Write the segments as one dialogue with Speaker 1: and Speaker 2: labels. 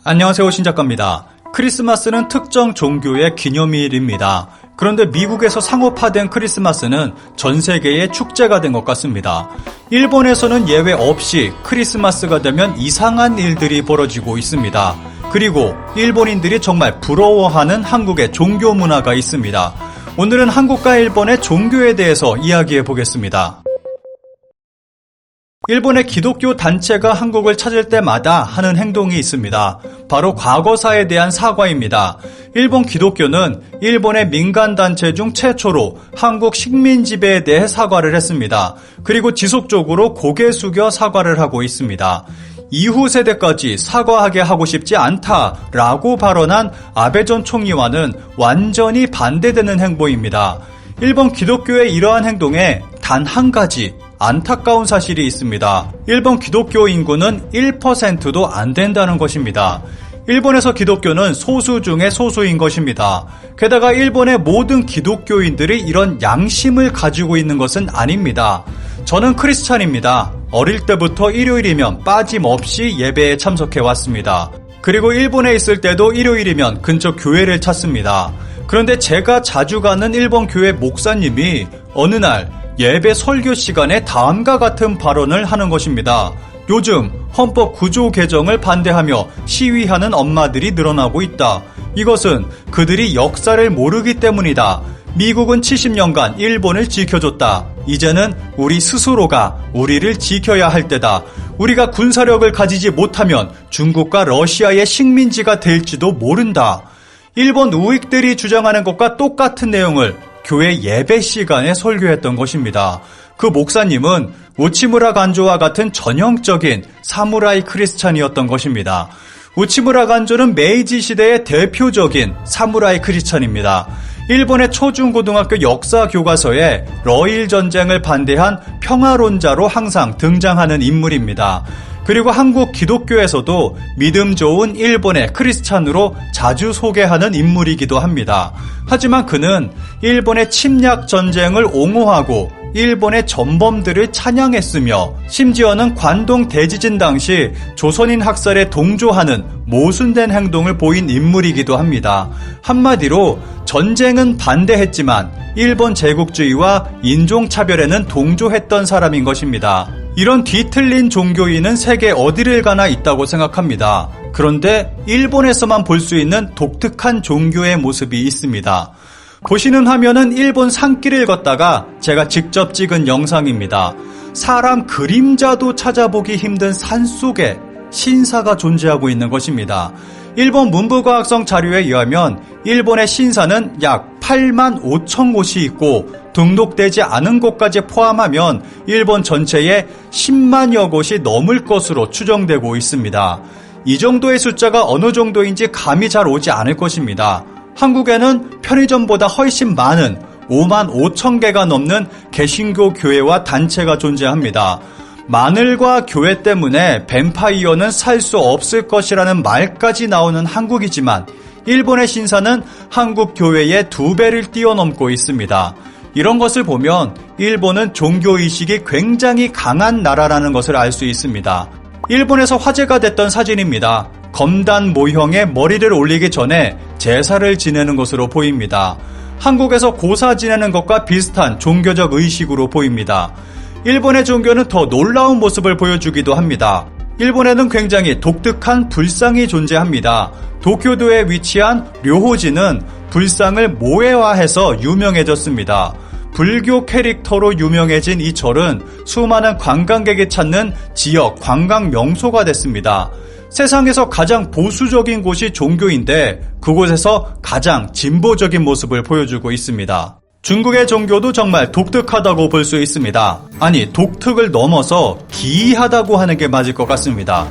Speaker 1: 안녕하세요, 신작가입니다. 크리스마스는 특정 종교의 기념일입니다. 그런데 미국에서 상업화된 크리스마스는 전 세계의 축제가 된 것 같습니다. 일본에서는 예외 없이 크리스마스가 되면 이상한 일들이 벌어지고 있습니다. 그리고 일본인들이 정말 부러워하는 한국의 종교 문화가 있습니다. 오늘은 한국과 일본의 종교에 대해서 이야기해 보겠습니다. 일본의 기독교 단체가 한국을 찾을 때마다 하는 행동이 있습니다. 바로 과거사에 대한 사과입니다. 일본 기독교는 일본의 민간단체 중 최초로 한국 식민 지배에 대해 사과를 했습니다. 그리고 지속적으로 고개 숙여 사과를 하고 있습니다. 이후 세대까지 사과하게 하고 싶지 않다라고 발언한 아베 전 총리와는 완전히 반대되는 행보입니다. 일본 기독교의 이러한 행동에 단 한 가지 안타까운 사실이 있습니다. 일본 기독교 인구는 1%도 안 된다는 것입니다. 일본에서 기독교는 소수 중에 소수인 것입니다. 게다가 일본의 모든 기독교인들이 이런 양심을 가지고 있는 것은 아닙니다. 저는 크리스찬입니다. 어릴 때부터 일요일이면 빠짐없이 예배에 참석해 왔습니다. 그리고 일본에 있을 때도 일요일이면 근처 교회를 찾습니다. 그런데 제가 자주 가는 일본 교회 목사님이 어느 날 예배 설교 시간에 다음과 같은 발언을 하는 것입니다. 요즘 헌법 구조 개정을 반대하며 시위하는 엄마들이 늘어나고 있다. 이것은 그들이 역사를 모르기 때문이다. 미국은 70년간 일본을 지켜줬다. 이제는 우리 스스로가 우리를 지켜야 할 때다. 우리가 군사력을 가지지 못하면 중국과 러시아의 식민지가 될지도 모른다. 일본 우익들이 주장하는 것과 똑같은 내용을 교회 예배 시간에 설교했던 것입니다. 그 목사님은 우치무라 간조와 같은 전형적인 사무라이 크리스찬이었던 것입니다. 우치무라 간조는 메이지 시대의 대표적인 사무라이 크리스찬입니다. 일본의 초중고등학교 역사 교과서에 러일 전쟁을 반대한 평화론자로 항상 등장하는 인물입니다. 그리고 한국 기독교에서도 믿음 좋은 일본의 크리스찬으로 자주 소개하는 인물이기도 합니다. 하지만 그는 일본의 침략 전쟁을 옹호하고 일본의 전범들을 찬양했으며 심지어는 관동 대지진 당시 조선인 학살에 동조하는 모순된 행동을 보인 인물이기도 합니다. 한마디로 전쟁은 반대했지만 일본 제국주의와 인종차별에는 동조했던 사람인 것입니다. 이런 뒤틀린 종교인은 세계 어디를 가나 있다고 생각합니다. 그런데 일본에서만 볼 수 있는 독특한 종교의 모습이 있습니다. 보시는 화면은 일본 산길을 걷다가 제가 직접 찍은 영상입니다. 사람 그림자도 찾아보기 힘든 산속에 신사가 존재하고 있는 것입니다. 일본 문부과학성 자료에 의하면 일본의 신사는 약 8만 5천 곳이 있고 등록되지 않은 곳까지 포함하면 일본 전체에 10만여 곳이 넘을 것으로 추정되고 있습니다. 이 정도의 숫자가 어느 정도인지 감이 잘 오지 않을 것입니다. 한국에는 편의점보다 훨씬 많은 5만 5천 개가 넘는 개신교 교회와 단체가 존재합니다. 마늘과 교회 때문에 뱀파이어는 살 수 없을 것이라는 말까지 나오는 한국이지만 일본의 신사는 한국 교회의 2배를 뛰어넘고 있습니다. 이런 것을 보면 일본은 종교의식이 굉장히 강한 나라라는 것을 알 수 있습니다. 일본에서 화제가 됐던 사진입니다. 검단 모형에 머리를 올리기 전에 제사를 지내는 것으로 보입니다. 한국에서 고사 지내는 것과 비슷한 종교적 의식으로 보입니다. 일본의 종교는 더 놀라운 모습을 보여주기도 합니다. 일본에는 굉장히 독특한 불상이 존재합니다. 도쿄도에 위치한 료호지는 불상을 모해화해서 유명해졌습니다. 불교 캐릭터로 유명해진 이 절은 수많은 관광객이 찾는 지역 관광 명소가 됐습니다. 세상에서 가장 보수적인 곳이 종교인데 그곳에서 가장 진보적인 모습을 보여주고 있습니다. 중국의 종교도 정말 독특하다고 볼 수 있습니다. 아니, 독특을 넘어서 기이하다고 하는 게 맞을 것 같습니다.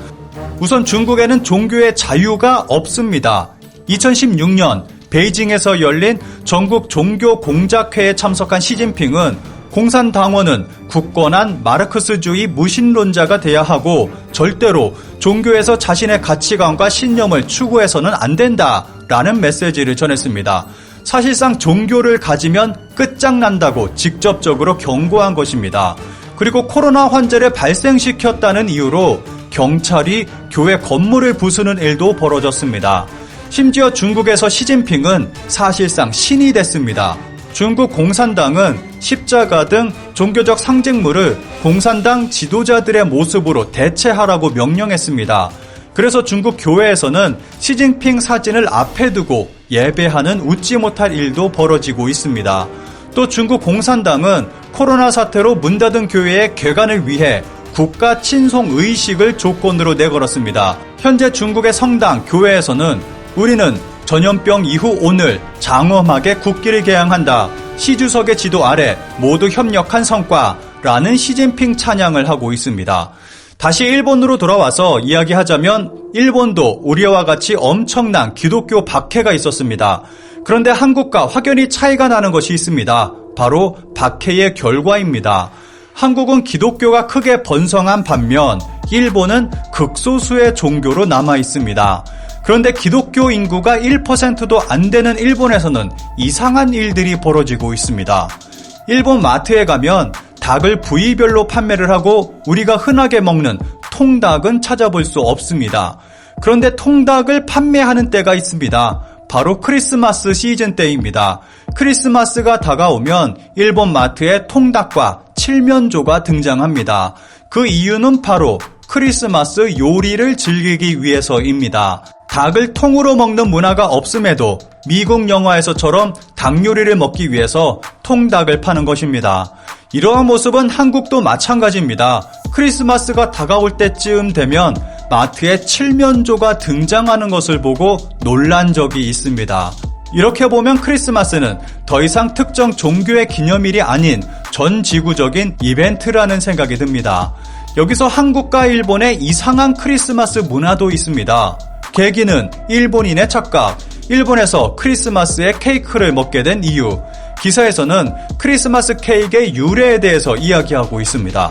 Speaker 1: 우선 중국에는 종교의 자유가 없습니다. 2016년 베이징에서 열린 전국 종교 공작회에 참석한 시진핑은 공산당원은 굳건한 마르크스주의 무신론자가 돼야 하고 절대로 종교에서 자신의 가치관과 신념을 추구해서는 안 된다라는 메시지를 전했습니다. 사실상 종교를 가지면 끝장난다고 직접적으로 경고한 것입니다. 그리고 코로나 환자를 발생시켰다는 이유로 경찰이 교회 건물을 부수는 일도 벌어졌습니다. 심지어 중국에서 시진핑은 사실상 신이 됐습니다. 중국 공산당은 십자가 등 종교적 상징물을 공산당 지도자들의 모습으로 대체하라고 명령했습니다. 그래서 중국 교회에서는 시진핑 사진을 앞에 두고 예배하는 웃지 못할 일도 벌어지고 있습니다. 또 중국 공산당은 코로나 사태로 문 닫은 교회의 개관을 위해 국가 친송 의식을 조건으로 내걸었습니다. 현재 중국의 성당, 교회에서는 우리는 전염병 이후 오늘 장엄하게 국기를 개양한다. 시 주석의 지도 아래 모두 협력한 성과라는 시진핑 찬양을 하고 있습니다. 다시 일본으로 돌아와서 이야기하자면 일본도 우리와 같이 엄청난 기독교 박해가 있었습니다. 그런데 한국과 확연히 차이가 나는 것이 있습니다. 바로 박해의 결과입니다. 한국은 기독교가 크게 번성한 반면 일본은 극소수의 종교로 남아 있습니다. 그런데 기독교 인구가 1%도 안 되는 일본에서는 이상한 일들이 벌어지고 있습니다. 일본 마트에 가면 닭을 부위별로 판매를 하고 우리가 흔하게 먹는 통닭은 찾아볼 수 없습니다. 그런데 통닭을 판매하는 때가 있습니다. 바로 크리스마스 시즌 때입니다. 크리스마스가 다가오면 일본 마트에 통닭과 칠면조가 등장합니다. 그 이유는 바로 크리스마스 요리를 즐기기 위해서입니다. 닭을 통으로 먹는 문화가 없음에도 미국 영화에서처럼 닭 요리를 먹기 위해서 통닭을 파는 것입니다. 이러한 모습은 한국도 마찬가지입니다. 크리스마스가 다가올 때쯤 되면 마트에 칠면조가 등장하는 것을 보고 놀란 적이 있습니다. 이렇게 보면 크리스마스는 더 이상 특정 종교의 기념일이 아닌 전 지구적인 이벤트라는 생각이 듭니다. 여기서 한국과 일본의 이상한 크리스마스 문화도 있습니다. 계기는 일본인의 착각, 일본에서 크리스마스에 케이크를 먹게 된 이유. 기사에서는 크리스마스 케이크의 유래에 대해서 이야기하고 있습니다.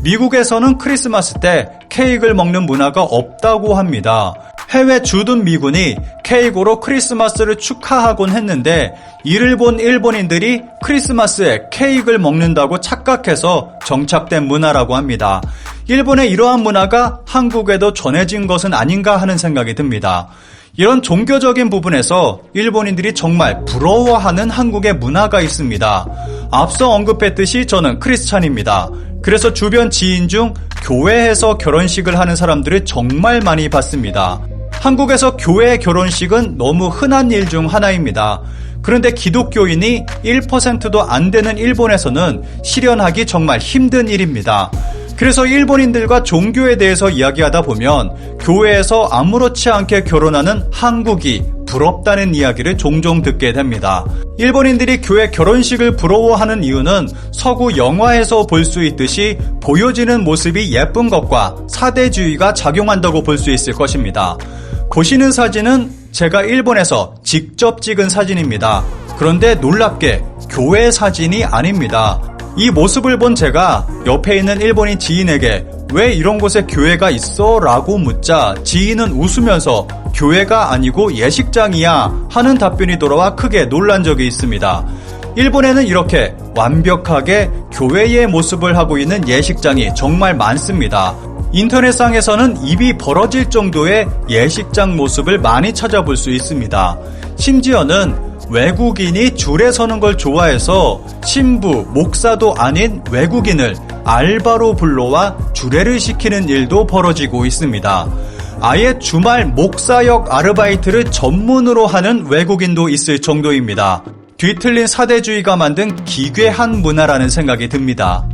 Speaker 1: 미국에서는 크리스마스 때 케이크를 먹는 문화가 없다고 합니다. 해외 주둔 미군이 케이크로 크리스마스를 축하하곤 했는데 이를 본 일본인들이 크리스마스에 케이크를 먹는다고 착각해서 정착된 문화라고 합니다. 일본의 이러한 문화가 한국에도 전해진 것은 아닌가 하는 생각이 듭니다. 이런 종교적인 부분에서 일본인들이 정말 부러워하는 한국의 문화가 있습니다. 앞서 언급했듯이 저는 크리스찬입니다. 그래서 주변 지인 중 교회에서 결혼식을 하는 사람들을 정말 많이 봤습니다. 한국에서 교회 결혼식은 너무 흔한 일 중 하나입니다. 그런데 기독교인이 1%도 안 되는 일본에서는 실현하기 정말 힘든 일입니다. 그래서 일본인들과 종교에 대해서 이야기하다 보면 교회에서 아무렇지 않게 결혼하는 한국이 부럽다는 이야기를 종종 듣게 됩니다. 일본인들이 교회 결혼식을 부러워하는 이유는 서구 영화에서 볼 수 있듯이 보여지는 모습이 예쁜 것과 사대주의가 작용한다고 볼 수 있을 것입니다. 보시는 사진은 제가 일본에서 직접 찍은 사진입니다. 그런데 놀랍게 교회 사진이 아닙니다. 이 모습을 본 제가 옆에 있는 일본인 지인에게 왜 이런 곳에 교회가 있어? 라고 묻자 지인은 웃으면서 교회가 아니고 예식장이야 하는 답변이 돌아와 크게 놀란 적이 있습니다. 일본에는 이렇게 완벽하게 교회의 모습을 하고 있는 예식장이 정말 많습니다. 인터넷상에서는 입이 벌어질 정도의 예식장 모습을 많이 찾아볼 수 있습니다. 심지어는 외국인이 줄에 서는 걸 좋아해서 신부, 목사도 아닌 외국인을 알바로 불러와 주례를 시키는 일도 벌어지고 있습니다. 아예 주말 목사역 아르바이트를 전문으로 하는 외국인도 있을 정도입니다. 뒤틀린 사대주의가 만든 기괴한 문화라는 생각이 듭니다.